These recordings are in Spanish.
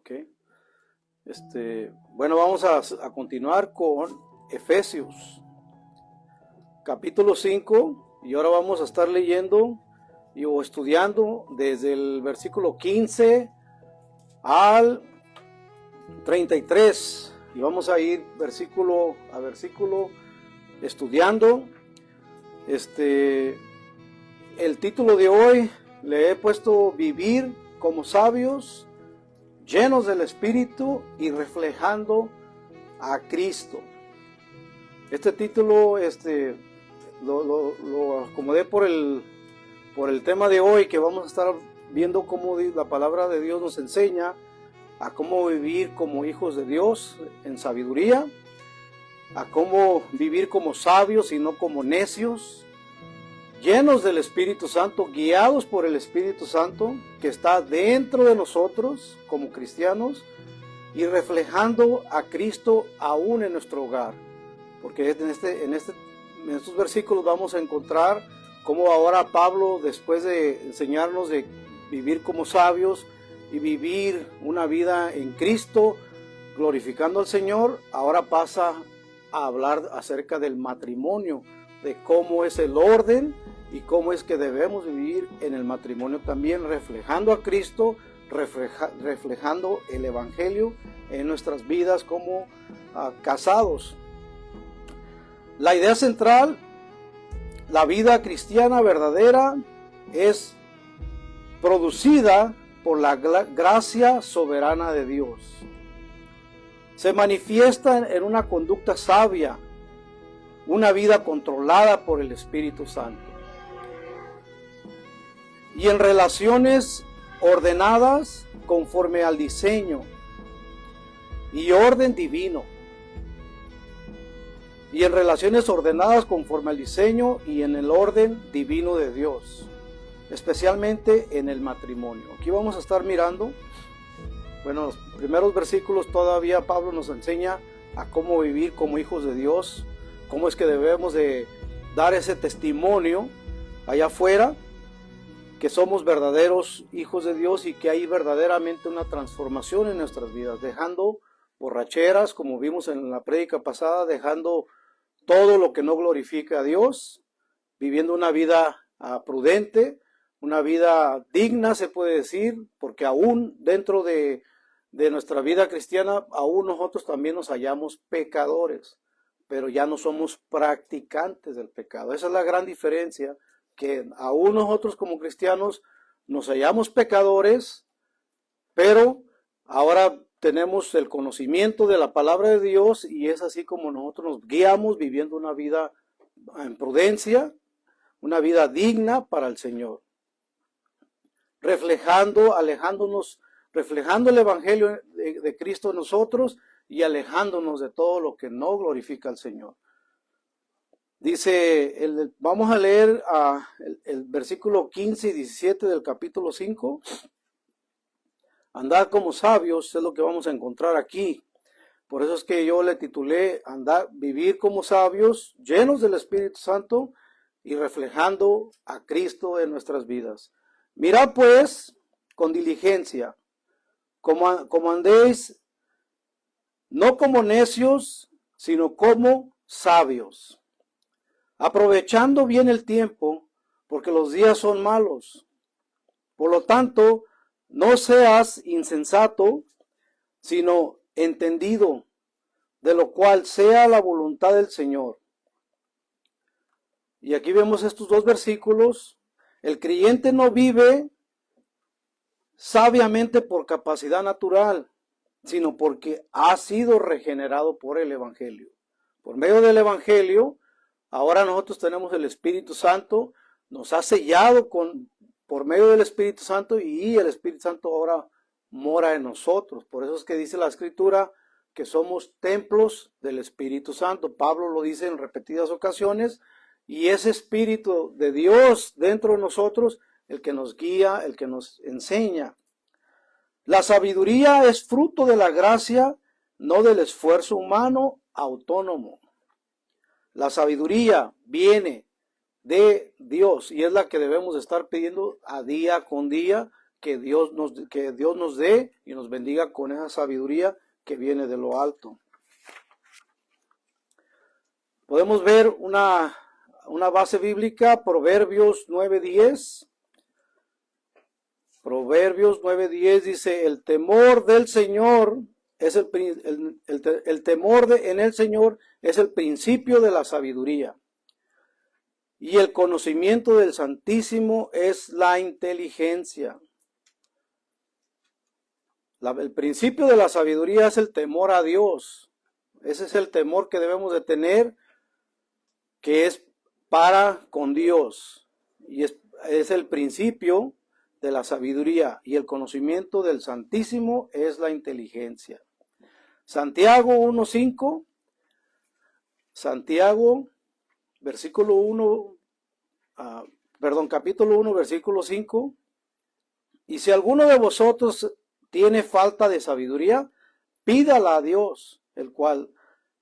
Ok. Bueno, vamos a continuar con Efesios, capítulo 5, y ahora vamos a estar leyendo o estudiando desde el versículo 15 al 33, y vamos a ir versículo a versículo estudiando. El título de hoy le he puesto Vivir como sabios, llenos del Espíritu y reflejando a Cristo. Este título lo acomodé por el tema de hoy, que vamos a estar viendo cómo la palabra de Dios nos enseña a cómo vivir como hijos de Dios en sabiduría, a cómo vivir como sabios y no como necios, llenos del Espíritu Santo, guiados por el Espíritu Santo que está dentro de nosotros como cristianos, y reflejando a Cristo aún en nuestro hogar. Porque en estos versículos vamos a encontrar cómo ahora Pablo, después de enseñarnos de vivir como sabios y vivir una vida en Cristo, glorificando al Señor, ahora pasa a hablar acerca del matrimonio, de cómo es el orden y cómo es que debemos vivir en el matrimonio también, reflejando a Cristo, reflejando el Evangelio en nuestras vidas como casados. La idea central, la vida cristiana verdadera, es producida por la gracia soberana de Dios. Se manifiesta en una conducta sabia, una vida controlada por el Espíritu Santo, y en relaciones ordenadas conforme al diseño y orden divino. Y en relaciones ordenadas conforme al diseño y en el orden divino de Dios, especialmente en el matrimonio. Aquí vamos a estar mirando, bueno, los primeros versículos todavía Pablo nos enseña a cómo vivir como hijos de Dios, cómo es que debemos de dar ese testimonio allá afuera, que somos verdaderos hijos de Dios y que hay verdaderamente una transformación en nuestras vidas, dejando borracheras, como vimos en la prédica pasada, dejando todo lo que no glorifica a Dios, viviendo una vida prudente, una vida digna, se puede decir, porque aún dentro de nuestra vida cristiana, aún nosotros también nos hallamos pecadores, pero ya no somos practicantes del pecado. Esa es la gran diferencia, que aún nosotros como cristianos nos hallamos pecadores, pero ahora tenemos el conocimiento de la palabra de Dios, y es así como nosotros nos guiamos viviendo una vida en prudencia, una vida digna para el Señor, reflejando el Evangelio de Cristo en nosotros y alejándonos de todo lo que no glorifica al Señor. Dice, vamos a leer el versículo 15 y 17 del capítulo 5. Andad como sabios es lo que vamos a encontrar aquí. Por eso es que yo le titulé Vivir como sabios, llenos del Espíritu Santo y reflejando a Cristo en nuestras vidas. Mirad pues con diligencia, como andéis, no como necios, sino como sabios, aprovechando bien el tiempo, porque los días son malos. Por lo tanto, no seas insensato, sino entendido, de lo cual sea la voluntad del Señor. Y aquí vemos estos dos versículos. El creyente no vive sabiamente por capacidad natural, sino porque ha sido regenerado por el Evangelio. Por medio del Evangelio, ahora nosotros tenemos el Espíritu Santo, nos ha sellado por medio del Espíritu Santo, y el Espíritu Santo ahora mora en nosotros. Por eso es que dice la Escritura que somos templos del Espíritu Santo. Pablo lo dice en repetidas ocasiones, y ese Espíritu de Dios dentro de nosotros, el que nos guía, el que nos enseña. La sabiduría es fruto de la gracia, no del esfuerzo humano autónomo. La sabiduría viene de Dios y es la que debemos estar pidiendo a día con día, que Dios nos dé y nos bendiga con esa sabiduría que viene de lo alto. Podemos ver una base bíblica, Proverbios 9:10. Proverbios 9:10 dice, el temor del Señor es el temor en el Señor es el principio de la sabiduría. Y el conocimiento del Santísimo es la inteligencia. El principio de la sabiduría es el temor a Dios. Ese es el temor que debemos de tener, que es para con Dios. Y es el principio de la sabiduría. Y el conocimiento del Santísimo es la inteligencia. Santiago 1:5. Santiago, capítulo 1, versículo 5. Y si alguno de vosotros tiene falta de sabiduría, pídala a Dios, el cual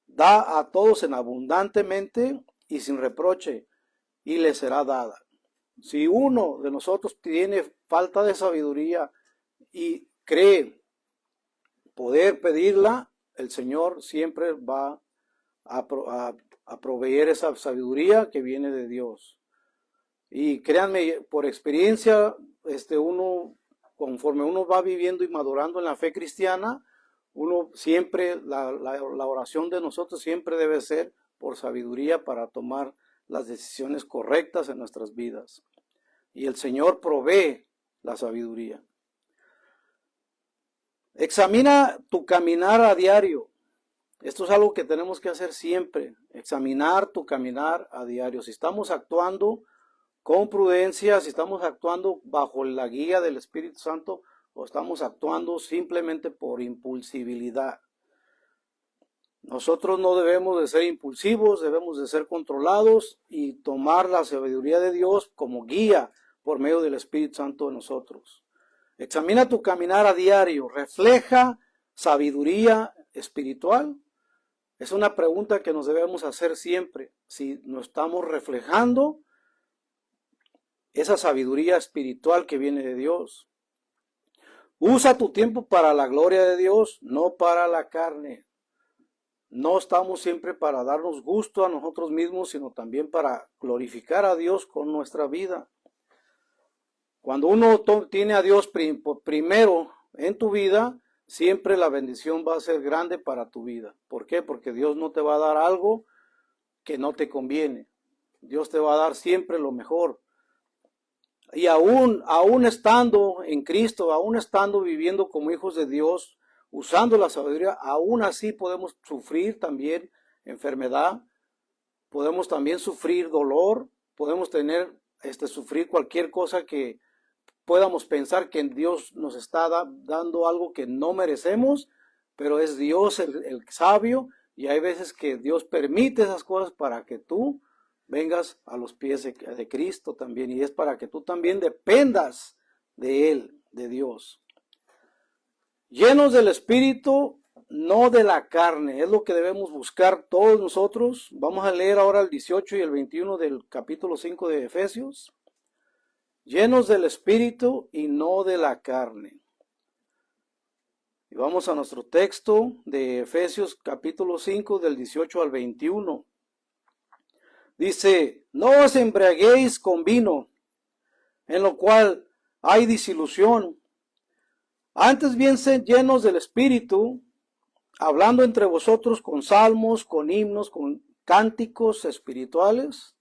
da a todos en abundantemente y sin reproche, y le será dada. Si uno de nosotros tiene falta de sabiduría y cree poder pedirla, el Señor siempre va a proveer esa sabiduría que viene de Dios. Y créanme, por experiencia, conforme uno va viviendo y madurando en la fe cristiana, uno siempre, la oración de nosotros siempre debe ser por sabiduría para tomar las decisiones correctas en nuestras vidas. Y el Señor provee la sabiduría. Examina tu caminar a diario. Esto es algo que tenemos que hacer siempre, examinar tu caminar a diario. Si estamos actuando con prudencia, si estamos actuando bajo la guía del Espíritu Santo o estamos actuando simplemente por impulsividad. Nosotros no debemos de ser impulsivos, debemos de ser controlados y tomar la sabiduría de Dios como guía por medio del Espíritu Santo de nosotros. Examina tu caminar a diario, refleja sabiduría espiritual. Es una pregunta que nos debemos hacer siempre, si nos estamos reflejando esa sabiduría espiritual que viene de Dios. Usa tu tiempo para la gloria de Dios, no para la carne. No estamos siempre para darnos gusto a nosotros mismos, sino también para glorificar a Dios con nuestra vida. Cuando uno tiene a Dios primero en tu vida, siempre la bendición va a ser grande para tu vida. ¿Por qué? Porque Dios no te va a dar algo que no te conviene. Dios te va a dar siempre lo mejor. Y aún estando en Cristo, aún estando viviendo como hijos de Dios, usando la sabiduría, aún así podemos sufrir también enfermedad, podemos también sufrir dolor, podemos sufrir cualquier cosa que podamos pensar que Dios nos está dando algo que no merecemos, pero es Dios el sabio, y hay veces que Dios permite esas cosas para que tú vengas a los pies de Cristo también, y es para que tú también dependas de Él, de Dios. Llenos del Espíritu, no de la carne, es lo que debemos buscar todos nosotros. Vamos a leer ahora el 18 y el 21 del capítulo 5 de Efesios. Llenos del Espíritu y no de la carne. Y vamos a nuestro texto de Efesios capítulo 5 del 18 al 21. Dice, no os embriaguéis con vino, en lo cual hay disilusión. Antes bien sed llenos del Espíritu, hablando entre vosotros con salmos, con himnos, con cánticos espirituales.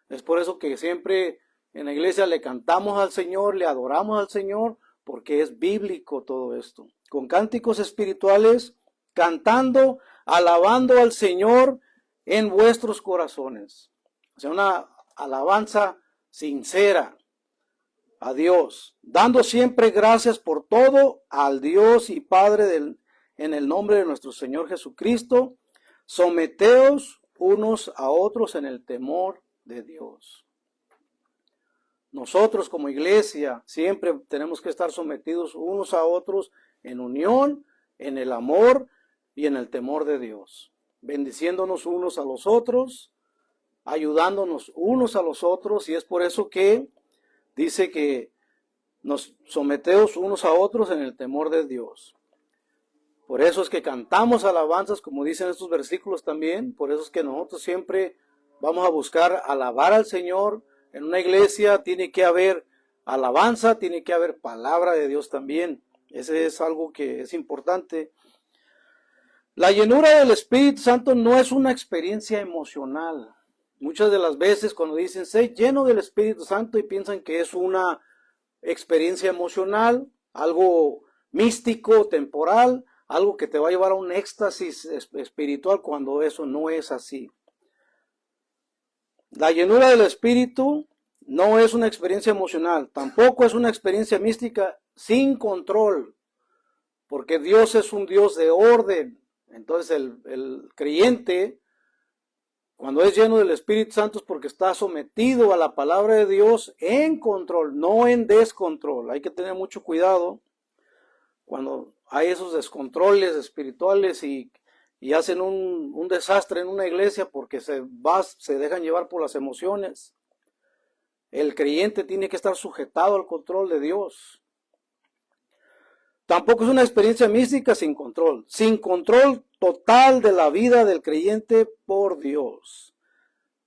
Es por eso que siempre en la iglesia le cantamos al Señor, le adoramos al Señor, porque es bíblico todo esto. Con cánticos espirituales, cantando, alabando al Señor en vuestros corazones. O sea, una alabanza sincera a Dios, dando siempre gracias por todo al Dios y Padre en el nombre de nuestro Señor Jesucristo. Someteos unos a otros en el temor de Dios. Nosotros como iglesia siempre tenemos que estar sometidos unos a otros en unión, en el amor y en el temor de Dios, bendiciéndonos unos a los otros, ayudándonos unos a los otros, y es por eso que dice que nos sometemos unos a otros en el temor de Dios. Por eso es que cantamos alabanzas, como dicen estos versículos también. Por eso es que nosotros siempre vamos a buscar alabar al Señor. En una iglesia tiene que haber alabanza, tiene que haber palabra de Dios también. Ese es algo que es importante. La llenura del Espíritu Santo no es una experiencia emocional. Muchas de las veces cuando dicen, sé lleno del Espíritu Santo, y piensan que es una experiencia emocional, algo místico, temporal, algo que te va a llevar a un éxtasis espiritual, cuando eso no es así. La llenura del Espíritu no es una experiencia emocional, tampoco es una experiencia mística sin control, porque Dios es un Dios de orden. Entonces el creyente, cuando es lleno del Espíritu Santo, es porque está sometido a la palabra de Dios en control, no en descontrol. Hay que tener mucho cuidado cuando hay esos descontroles espirituales y hacen un desastre en una iglesia porque se dejan llevar por las emociones. El creyente tiene que estar sujetado al control de Dios. Tampoco es una experiencia mística sin control total de la vida del creyente por Dios,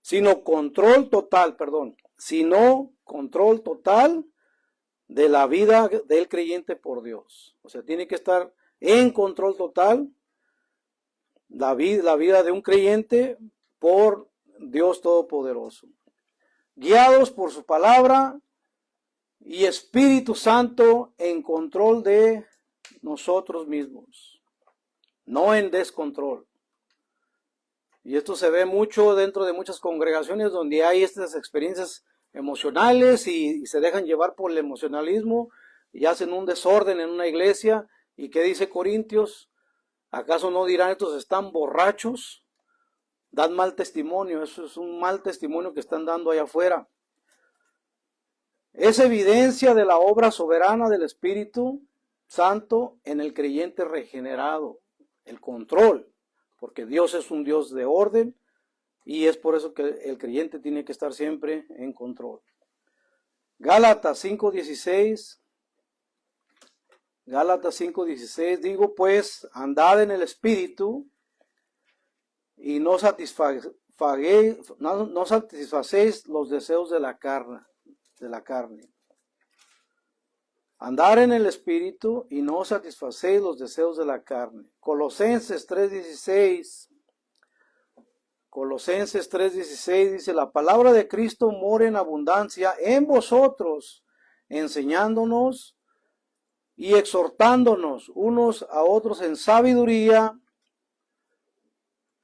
sino control total de la vida del creyente por Dios. O sea, tiene que estar en control total la vida de un creyente por Dios Todopoderoso. Guiados por su palabra y Espíritu Santo en control de nosotros mismos, no en descontrol. Y esto se ve mucho dentro de muchas congregaciones donde hay estas experiencias emocionales y se dejan llevar por el emocionalismo y hacen un desorden en una iglesia. ¿Y qué dice Corintios? ¿Acaso no dirán estos están borrachos? Dan mal testimonio. Eso es un mal testimonio que están dando allá afuera. Es evidencia de la obra soberana del Espíritu Santo en el creyente regenerado. El control, porque Dios es un Dios de orden y es por eso que el creyente tiene que estar siempre en control. Gálatas 5:16. Gálatas 5:16, digo pues, andad en el Espíritu y no satisfacéis los deseos de la carne. Andar en el Espíritu y no satisfacéis los deseos de la carne. Colosenses 3:16. Colosenses 3:16 dice, la palabra de Cristo mora en abundancia en vosotros, enseñándonos y exhortándonos unos a otros en sabiduría,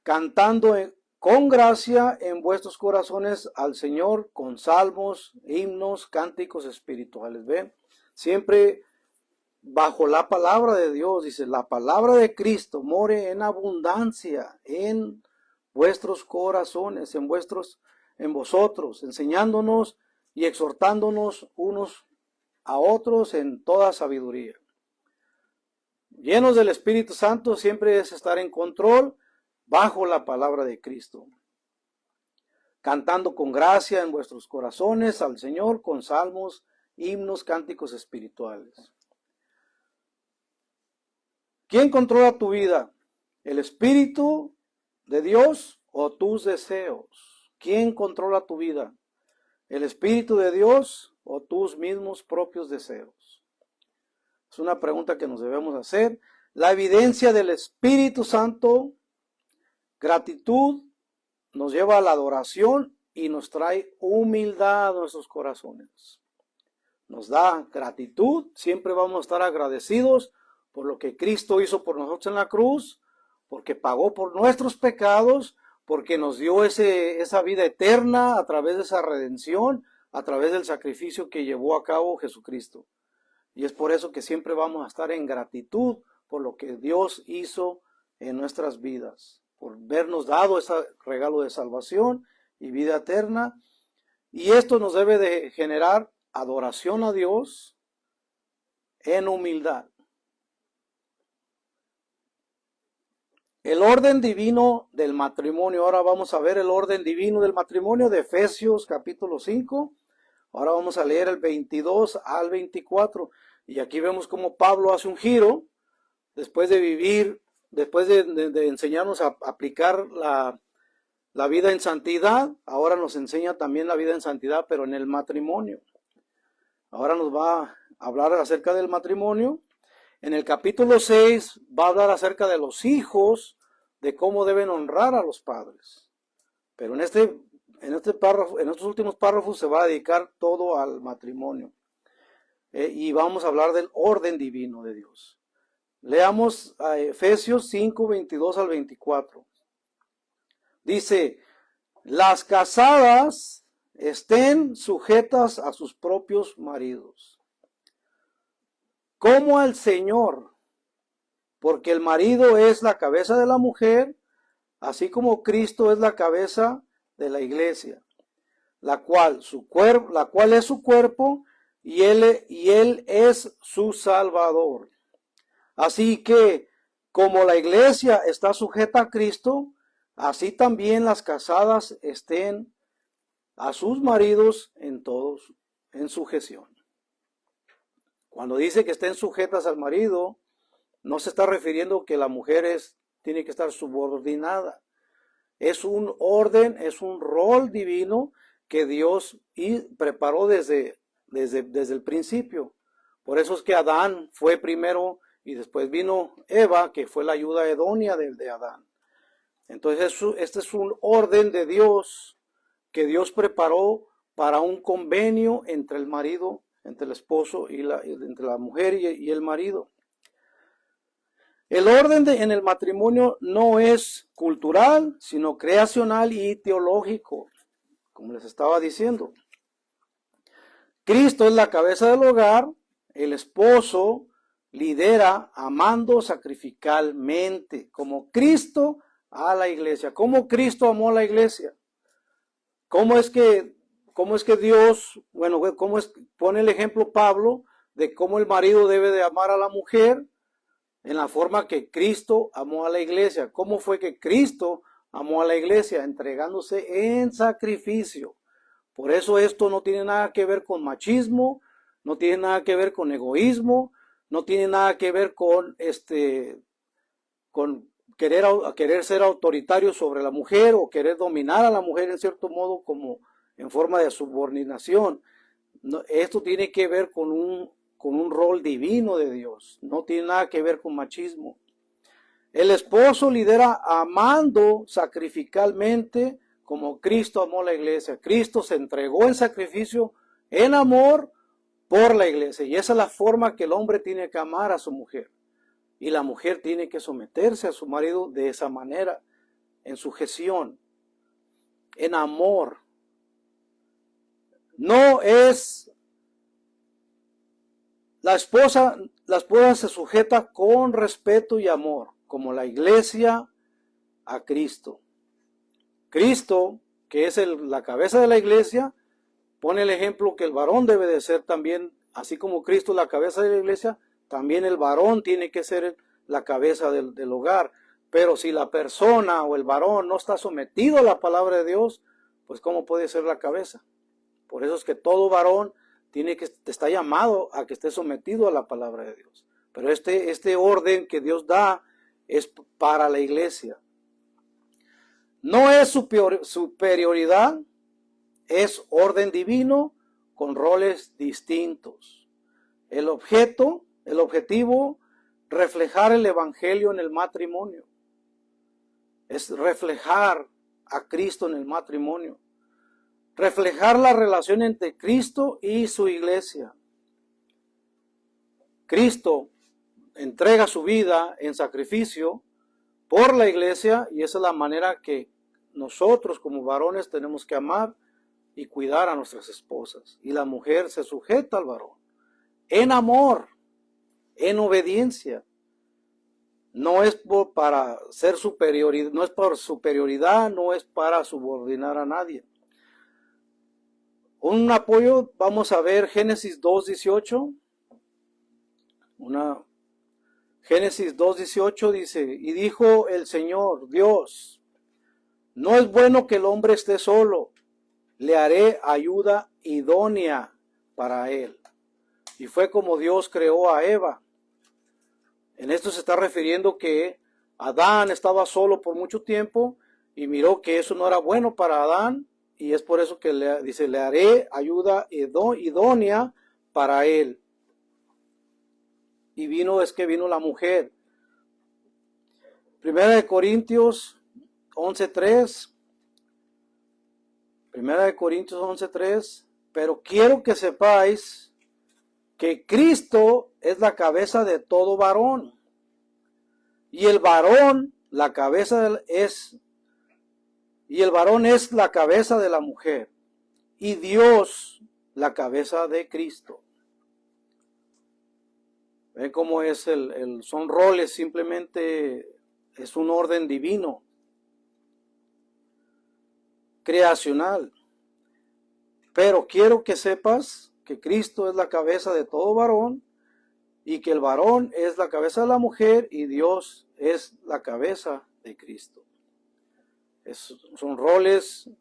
cantando con gracia en vuestros corazones al Señor con salmos, himnos, cánticos espirituales. ¿Ven? Siempre bajo la palabra de Dios, dice, la palabra de Cristo more en abundancia en vuestros corazones, en vosotros, enseñándonos y exhortándonos unos a otros en toda sabiduría. Llenos del Espíritu Santo siempre es estar en control bajo la palabra de Cristo, cantando con gracia en vuestros corazones al Señor con salmos, himnos, cánticos espirituales. ¿Quién controla tu vida? ¿El Espíritu de Dios o tus deseos? ¿Quién controla tu vida? ¿El Espíritu de Dios o tus mismos propios deseos? Es una pregunta que nos debemos hacer. La evidencia del Espíritu Santo, gratitud, nos lleva a la adoración y nos trae humildad a nuestros corazones. Nos da gratitud, siempre vamos a estar agradecidos por lo que Cristo hizo por nosotros en la cruz, porque pagó por nuestros pecados, porque nos dio esa vida eterna a través de esa redención, a través del sacrificio que llevó a cabo Jesucristo. Y es por eso que siempre vamos a estar en gratitud por lo que Dios hizo en nuestras vidas, por vernos dado ese regalo de salvación y vida eterna. Y esto nos debe de generar adoración a Dios en humildad. El orden divino del matrimonio. Ahora vamos a ver el orden divino del matrimonio de Efesios capítulo 5. Ahora vamos a leer el 22 al 24. Y aquí vemos cómo Pablo hace un giro después de vivir, después de enseñarnos a aplicar la vida en santidad. Ahora nos enseña también la vida en santidad, pero en el matrimonio. Ahora nos va a hablar acerca del matrimonio. En el capítulo 6 va a hablar acerca de los hijos, de cómo deben honrar a los padres. Pero en estos últimos párrafos se va a dedicar todo al matrimonio. Y vamos a hablar del orden divino de Dios. Leamos a Efesios 5, 22 al 24. Dice, las casadas estén sujetas a sus propios maridos, como al Señor, porque el marido es la cabeza de la mujer, así como Cristo es la cabeza de la iglesia, la cual es su cuerpo, y él es su Salvador. Así que, como la iglesia está sujeta a Cristo, así también las casadas estén a sus maridos en sujeción. Cuando dice que estén sujetas al marido, no se está refiriendo que la mujer tiene que estar subordinada. Es un orden, es un rol divino que Dios preparó desde el principio. Por eso es que Adán fue primero y después vino Eva, que fue la ayuda idónea de Adán. Entonces este es un orden de Dios que Dios preparó para un convenio entre el marido, entre el esposo y entre la mujer y el marido. El orden en el matrimonio no es cultural, sino creacional y teológico, como les estaba diciendo. Cristo es la cabeza del hogar, el esposo lidera amando sacrificalmente, como Cristo a la iglesia. ¿Cómo Cristo amó a la iglesia? ¿Cómo es que Dios, pone el ejemplo Pablo de cómo el marido debe de amar a la mujer en la forma que Cristo amó a la iglesia? ¿Cómo fue que Cristo amó a la iglesia? Entregándose en sacrificio. Por eso esto no tiene nada que ver con machismo, no tiene nada que ver con egoísmo, no tiene nada que ver con querer ser autoritario sobre la mujer o querer dominar a la mujer en cierto modo como en forma de subordinación. Esto tiene que ver con un rol divino de Dios, no tiene nada que ver con machismo. El esposo lidera amando sacrificalmente como Cristo amó la iglesia. Cristo se entregó en sacrificio, en amor por la iglesia. Y esa es la forma que el hombre tiene que amar a su mujer. Y la mujer tiene que someterse a su marido de esa manera, en sujeción, en amor. No es la esposa se sujeta con respeto y amor, como la iglesia a Cristo. Cristo, que es la cabeza de la iglesia, pone el ejemplo que el varón debe de ser también, así como Cristo es la cabeza de la iglesia, también el varón tiene que ser la cabeza del hogar. Pero si la persona o el varón no está sometido a la palabra de Dios, pues ¿cómo puede ser la cabeza? Por eso es que todo varón está llamado a que esté sometido a la palabra de Dios. Pero este orden que Dios da es para la iglesia. No es superioridad, es orden divino con roles distintos. El objetivo, reflejar el evangelio en el matrimonio. Es reflejar a Cristo en el matrimonio. Reflejar la relación entre Cristo y su iglesia. Cristo entrega su vida en sacrificio por la iglesia y esa es la manera que nosotros como varones tenemos que amar y cuidar a nuestras esposas. Y la mujer se sujeta al varón en amor, en obediencia. No es para ser superioridad, no es por superioridad, no es para subordinar a nadie. Un apoyo, vamos a ver Génesis 2:18. Génesis 2:18 dice, y dijo el Señor Dios, no es bueno que el hombre esté solo, le haré ayuda idónea para él. Y fue como Dios creó a Eva. En esto se está refiriendo que Adán estaba solo por mucho tiempo y miró que eso no era bueno para Adán, y es por eso que dice, le haré ayuda idónea para él. Y vino la mujer. Primera de Corintios 11:3. Primera de Corintios 11:3. Pero quiero que sepáis que Cristo es la cabeza de todo varón. Y el varón la cabeza es la cabeza de la mujer. Y Dios la cabeza de Cristo. ¿Ven cómo es son roles? Simplemente es un orden divino, creacional. Pero quiero que sepas que Cristo es la cabeza de todo varón y que el varón es la cabeza de la mujer y Dios es la cabeza de Cristo. Son roles,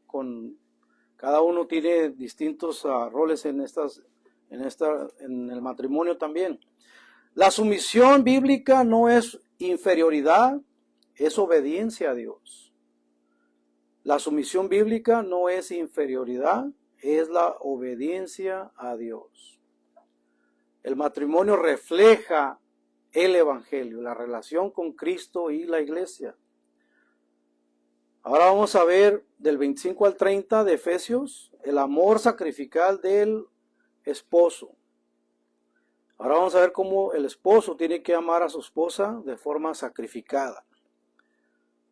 cada uno tiene distintos roles en el matrimonio también. La sumisión bíblica no es inferioridad, es obediencia a Dios. La sumisión bíblica no es inferioridad, es la obediencia a Dios. El matrimonio refleja el Evangelio, la relación con Cristo y la iglesia. Ahora vamos a ver del 25 al 30 de Efesios, el amor sacrificial del esposo. Ahora vamos a ver cómo el esposo tiene que amar a su esposa de forma sacrificada,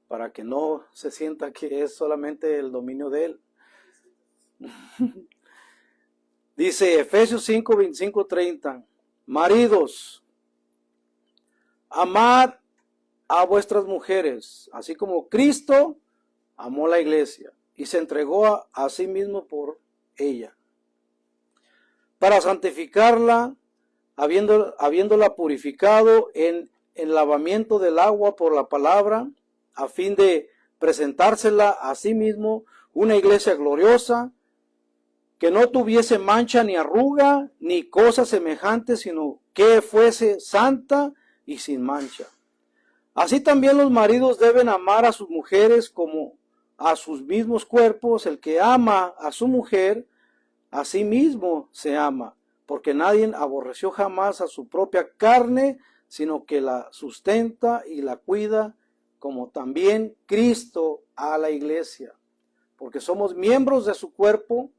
para que no se sienta que es solamente el dominio de él. Dice Efesios 5, 25, 30. Maridos, amad a vuestras mujeres, así como Cristo amó la iglesia y se entregó a sí mismo por ella, para santificarla, habiéndola purificado en el lavamiento del agua por la palabra, a fin de presentársela a sí mismo una iglesia gloriosa, que no tuviese mancha ni arruga ni cosa semejante, sino que fuese santa y sin mancha. Así también los maridos deben amar a sus mujeres como a sus mismos cuerpos. El que ama a su mujer, a sí mismo se ama, porque nadie aborreció jamás a su propia carne, sino que la sustenta y la cuida, como también Cristo a la iglesia, porque somos miembros de su cuerpo,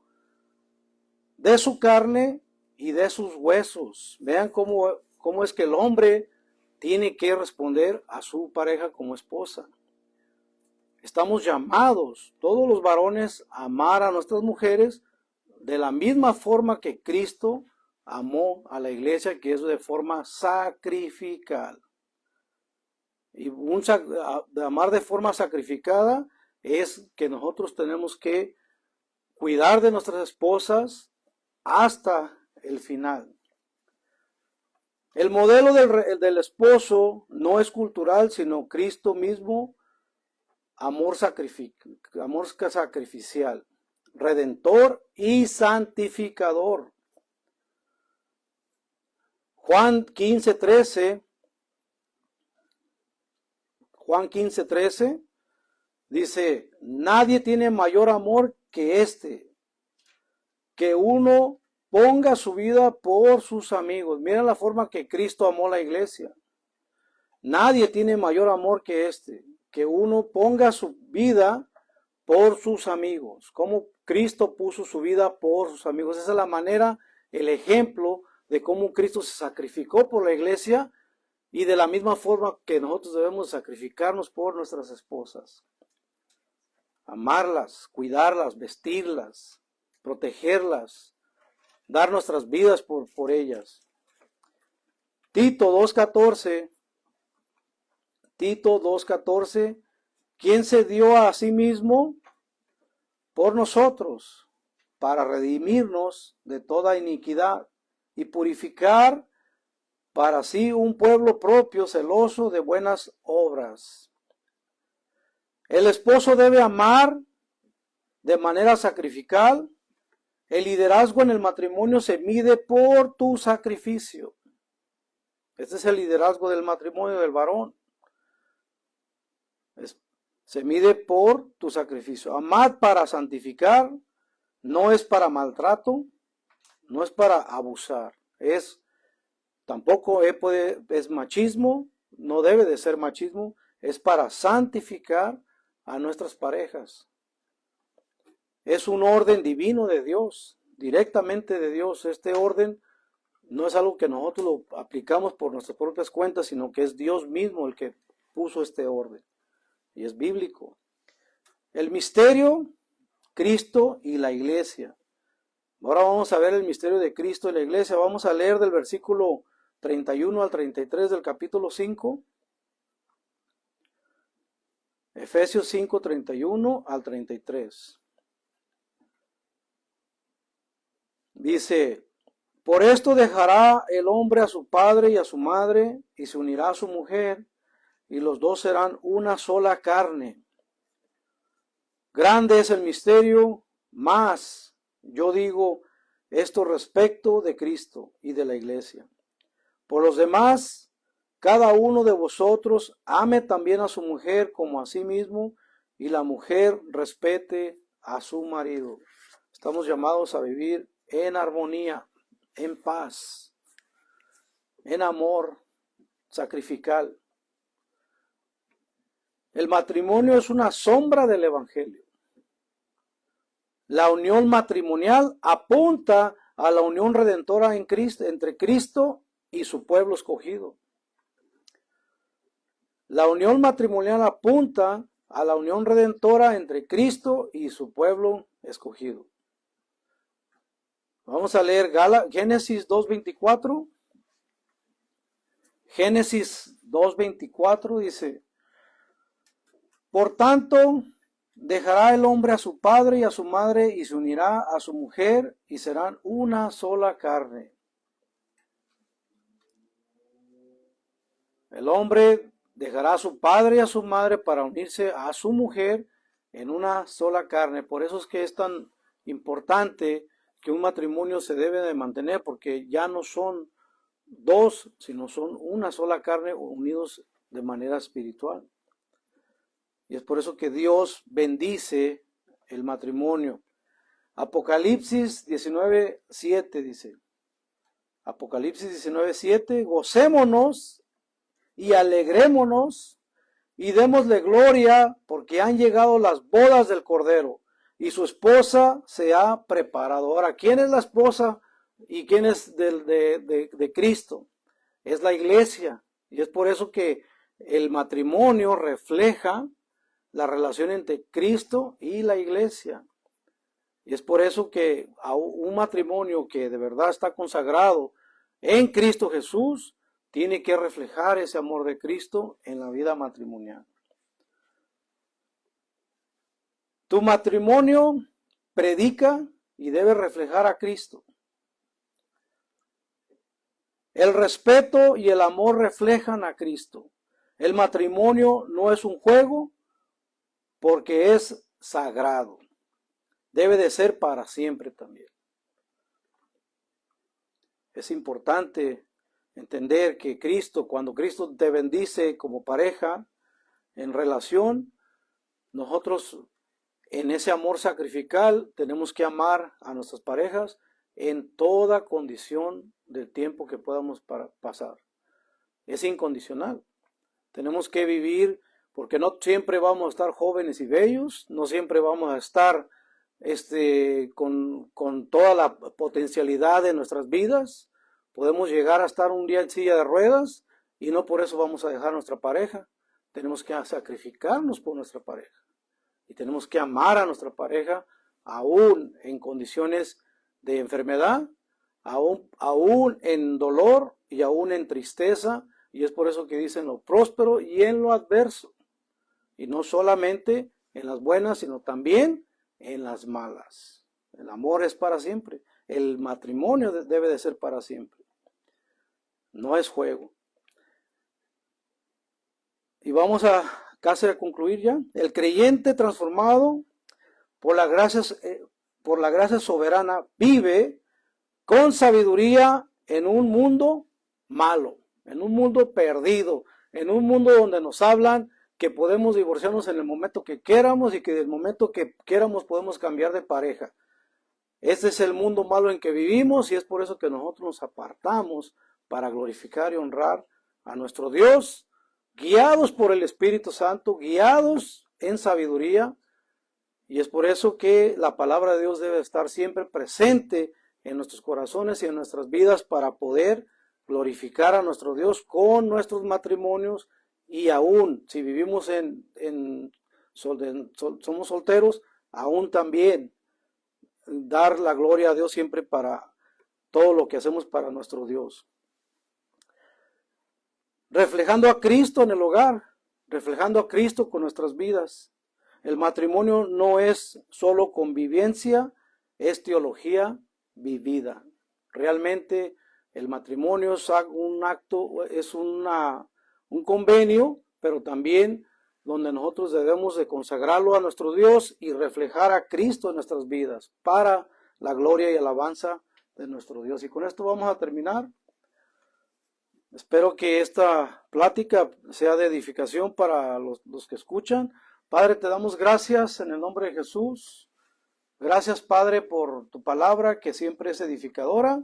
de su carne y de sus huesos. Vean cómo es que el hombre tiene que responder a su pareja como esposa. Estamos llamados, todos los varones, a amar a nuestras mujeres de la misma forma que Cristo amó a la iglesia, que es de forma sacrificial. Y amar de forma sacrificada es que nosotros tenemos que cuidar de nuestras esposas hasta el final. El modelo del esposo no es cultural, sino Cristo mismo, amor sacrificial, redentor y santificador. Juan 15:13 dice, nadie tiene mayor amor que este, que uno ponga su vida por sus amigos. Miren la forma que Cristo amó la iglesia. Nadie tiene mayor amor que este, que uno ponga su vida por sus amigos. Como Cristo puso su vida por sus amigos. Esa es la manera, el ejemplo de cómo Cristo se sacrificó por la iglesia, y de la misma forma que nosotros debemos sacrificarnos por nuestras esposas. Amarlas, cuidarlas, vestirlas, protegerlas, dar nuestras vidas por ellas. Tito 2:14, ¿quién se dio a sí mismo por nosotros para redimirnos de toda iniquidad y purificar para sí un pueblo propio, celoso de buenas obras? El esposo debe amar de manera sacrificial. El liderazgo en el matrimonio se mide por tu sacrificio. Este es el liderazgo del matrimonio del varón. Se mide por tu sacrificio. Amad para santificar, no es para maltrato, no es para abusar. Tampoco es machismo, no debe de ser machismo, es para santificar a nuestras parejas. Es un orden divino de Dios, directamente de Dios. Este orden no es algo que nosotros lo aplicamos por nuestras propias cuentas, sino que es Dios mismo el que puso este orden. Y es bíblico. El misterio, Cristo y la iglesia. Ahora vamos a ver el misterio de Cristo y la iglesia. Vamos a leer del versículo 31 al 33 del capítulo 5. Efesios 5, 31 al 33. Dice, por esto dejará el hombre a su padre y a su madre, y se unirá a su mujer, y los dos serán una sola carne. Grande es el misterio, mas yo digo esto respecto de Cristo y de la iglesia. Por los demás, cada uno de vosotros ame también a su mujer como a sí mismo, y la mujer respete a su marido. Estamos llamados a vivir en armonía, en paz, en amor sacrificial. El matrimonio es una sombra del evangelio. La unión matrimonial apunta a la unión redentora en Cristo, entre Cristo y su pueblo escogido. La unión matrimonial apunta a la unión redentora entre Cristo y su pueblo escogido. Vamos a leer Génesis 2:24. Génesis 2:24 dice, por tanto, dejará el hombre a su padre y a su madre y se unirá a su mujer y serán una sola carne. El hombre dejará a su padre y a su madre para unirse a su mujer en una sola carne. Por eso es que es tan importante que un matrimonio se debe de mantener, porque ya no son dos, sino son una sola carne unidos de manera espiritual. Y es por eso que Dios bendice el matrimonio. Apocalipsis 19:7 dice, Apocalipsis 19:7, gocémonos y alegrémonos y démosle gloria porque han llegado las bodas del Cordero y su esposa se ha preparado. Ahora, ¿quién es la esposa y quién es de Cristo? Es la iglesia. Y es por eso que el matrimonio refleja la relación entre Cristo y la iglesia. Y es por eso que a un matrimonio que de verdad está consagrado en Cristo Jesús tiene que reflejar ese amor de Cristo en la vida matrimonial. Tu matrimonio predica y debe reflejar a Cristo. El respeto y el amor reflejan a Cristo. El matrimonio no es un juego porque es sagrado. Debe de ser para siempre también. Es importante entender que Cristo, cuando Cristo te bendice como pareja, en relación, nosotros en ese amor sacrificial tenemos que amar a nuestras parejas en toda condición del tiempo que podamos pasar. Es incondicional. Tenemos que vivir, porque no siempre vamos a estar jóvenes y bellos, no siempre vamos a estar con toda la potencialidad de nuestras vidas. Podemos llegar a estar un día en silla de ruedas y no por eso vamos a dejar a nuestra pareja. Tenemos que sacrificarnos por nuestra pareja y tenemos que amar a nuestra pareja aún en condiciones de enfermedad, aún en dolor y aún en tristeza. Y es por eso que dicen lo próspero y en lo adverso. Y no solamente en las buenas, sino también en las malas. El amor es para siempre. El matrimonio debe de ser para siempre. No es juego. Y vamos a casi a concluir ya. El creyente transformado por la gracia por la gracia soberana, vive con sabiduría en un mundo malo, en un mundo perdido, en un mundo donde nos hablan que podemos divorciarnos en el momento que queramos y que del momento que queramos podemos cambiar de pareja. Este es el mundo malo en que vivimos y es por eso que nosotros nos apartamos para glorificar y honrar a nuestro Dios, guiados por el Espíritu Santo, guiados en sabiduría, y es por eso que la palabra de Dios debe estar siempre presente en nuestros corazones y en nuestras vidas para poder glorificar a nuestro Dios con nuestros matrimonios, y aún si vivimos somos solteros, aún también dar la gloria a Dios siempre para todo lo que hacemos para nuestro Dios. Reflejando a Cristo en el hogar, reflejando a Cristo con nuestras vidas. El matrimonio no es solo convivencia, es teología vivida. Realmente el matrimonio es un acto, es un convenio, pero también donde nosotros debemos de consagrarlo a nuestro Dios y reflejar a Cristo en nuestras vidas para la gloria y alabanza de nuestro Dios. Y con esto vamos a terminar. Espero que esta plática sea de edificación para los que escuchan. Padre, te damos gracias en el nombre de Jesús. Gracias, Padre, por tu palabra que siempre es edificadora.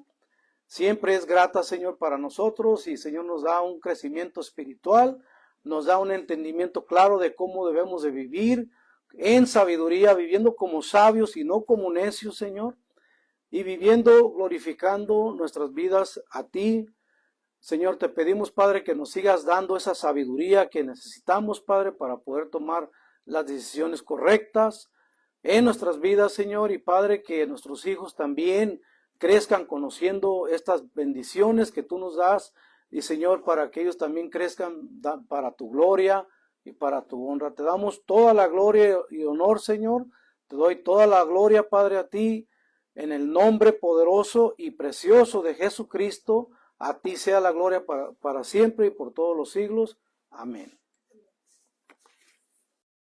Siempre es grata, Señor, para nosotros, y Señor nos da un crecimiento espiritual, nos da un entendimiento claro de cómo debemos de vivir en sabiduría, viviendo como sabios y no como necios, Señor, y viviendo, glorificando nuestras vidas a ti. Señor, te pedimos, Padre, que nos sigas dando esa sabiduría que necesitamos, Padre, para poder tomar las decisiones correctas en nuestras vidas, Señor, y Padre, que nuestros hijos también crezcan conociendo estas bendiciones que tú nos das, y Señor, para que ellos también crezcan para tu gloria y para tu honra. Te damos toda la gloria y honor, Señor. Te doy toda la gloria, Padre, a ti, en el nombre poderoso y precioso de Jesucristo. A ti sea la gloria para siempre y por todos los siglos. Amén.